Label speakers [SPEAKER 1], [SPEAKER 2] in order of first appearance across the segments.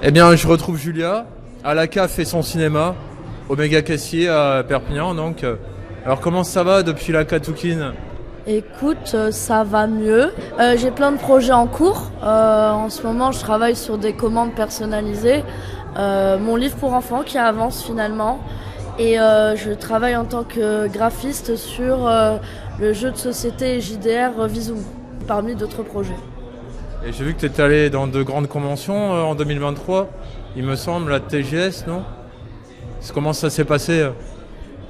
[SPEAKER 1] Eh bien, je retrouve Julia. Alaka fait son cinéma au Méga Cassier à Perpignan. Donc, alors comment ça va depuis la Katoukine?
[SPEAKER 2] Écoute, ça va mieux. J'ai plein de projets en cours. En ce moment, je travaille sur des commandes personnalisées. Mon livre pour enfants qui avance finalement. Et je travaille en tant que graphiste sur le jeu de société JDR Visum, parmi d'autres projets.
[SPEAKER 1] Et j'ai vu que tu étais allé dans de grandes conventions en 2023. Il me semble, la TGS, non? Comment ça s'est passé?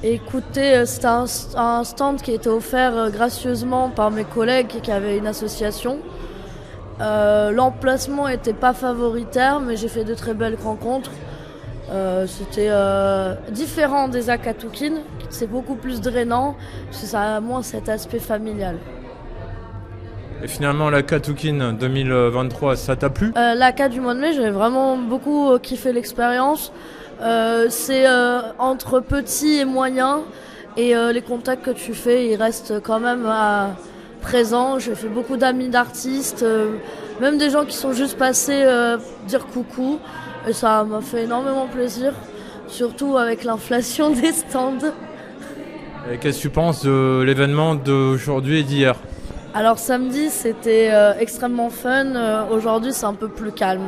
[SPEAKER 2] Écoutez, c'était un stand qui était offert gracieusement par mes collègues qui avaient une association. L'emplacement n'était pas favoritaire, mais j'ai fait de très belles rencontres. C'était différent des Akatoukines, c'est beaucoup plus drainant, parce que ça a moins cet aspect familial.
[SPEAKER 1] Et finalement, la Katoukine 2023, ça t'a plu?
[SPEAKER 2] L'AK du mois de mai, j'avais vraiment beaucoup kiffé l'expérience. C'est entre petit et moyen, et les contacts que tu fais, ils restent quand même présents. J'ai fait beaucoup d'amis d'artistes, même des gens qui sont juste passés dire coucou. Et ça m'a fait énormément plaisir, surtout avec l'inflation des stands.
[SPEAKER 1] Et qu'est-ce que tu penses de l'événement d'aujourd'hui et d'hier?
[SPEAKER 2] Alors samedi, c'était extrêmement fun. Aujourd'hui, c'est un peu plus calme.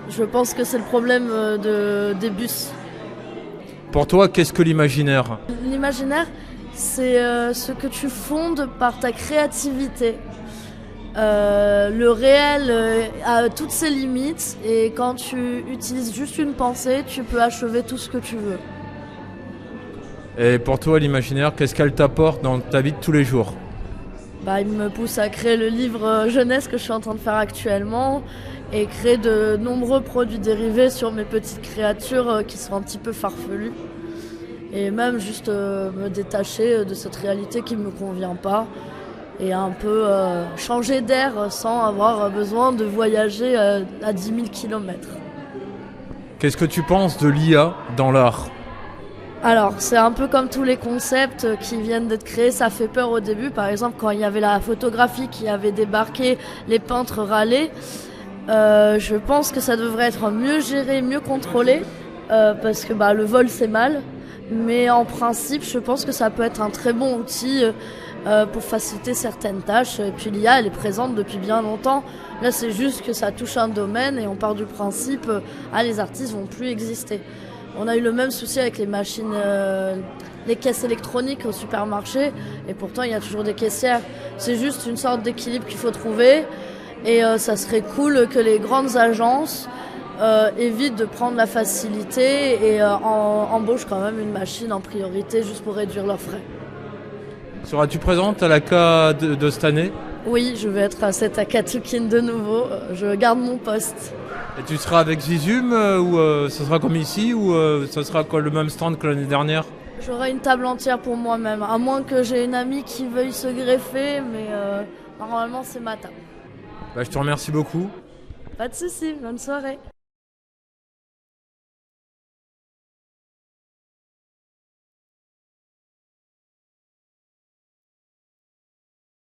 [SPEAKER 2] Je pense que c'est le problème des bus.
[SPEAKER 1] Pour toi, qu'est-ce que l'imaginaire?
[SPEAKER 2] L'imaginaire, c'est ce que tu fondes par ta créativité. Le réel a toutes ses limites et quand tu utilises juste une pensée, tu peux achever tout ce que tu veux.
[SPEAKER 1] Et pour toi, l'imaginaire, qu'est-ce qu'elle t'apporte dans ta vie de tous les jours?
[SPEAKER 2] Il me pousse à créer le livre jeunesse que je suis en train de faire actuellement et créer de nombreux produits dérivés sur mes petites créatures qui sont un petit peu farfelues. Et même juste me détacher de cette réalité qui ne me convient pas et un peu changer d'air sans avoir besoin de voyager à 10 000 km.
[SPEAKER 1] Qu'est-ce que tu penses de l'IA dans l'art?
[SPEAKER 2] Alors, c'est un peu comme tous les concepts qui viennent d'être créés, ça fait peur au début. Par exemple, quand il y avait la photographie qui avait débarqué, les peintres râlaient. Je pense que ça devrait être mieux géré, mieux contrôlé, parce que le vol c'est mal. Mais en principe, je pense que ça peut être un très bon outil pour faciliter certaines tâches. Et puis l'IA, elle est présente depuis bien longtemps. Là, c'est juste que ça touche un domaine et on part du principe, les artistes vont plus exister. On a eu le même souci avec les machines, les caisses électroniques au supermarché, et pourtant il y a toujours des caissières. C'est juste une sorte d'équilibre qu'il faut trouver, et ça serait cool que les grandes agences évitent de prendre la facilité et embauchent quand même une machine en priorité juste pour réduire leurs frais.
[SPEAKER 1] Seras-tu présente à la K de cette année?
[SPEAKER 2] Oui, je vais être à cette Akatoukine de nouveau, je garde mon poste.
[SPEAKER 1] Et tu seras avec Visum ou ça sera comme ici ou ça sera le même stand que l'année dernière?
[SPEAKER 2] J'aurai une table entière pour moi-même, à moins que j'ai une amie qui veuille se greffer, mais normalement c'est ma table.
[SPEAKER 1] Je te remercie beaucoup.
[SPEAKER 2] Pas de soucis, bonne soirée.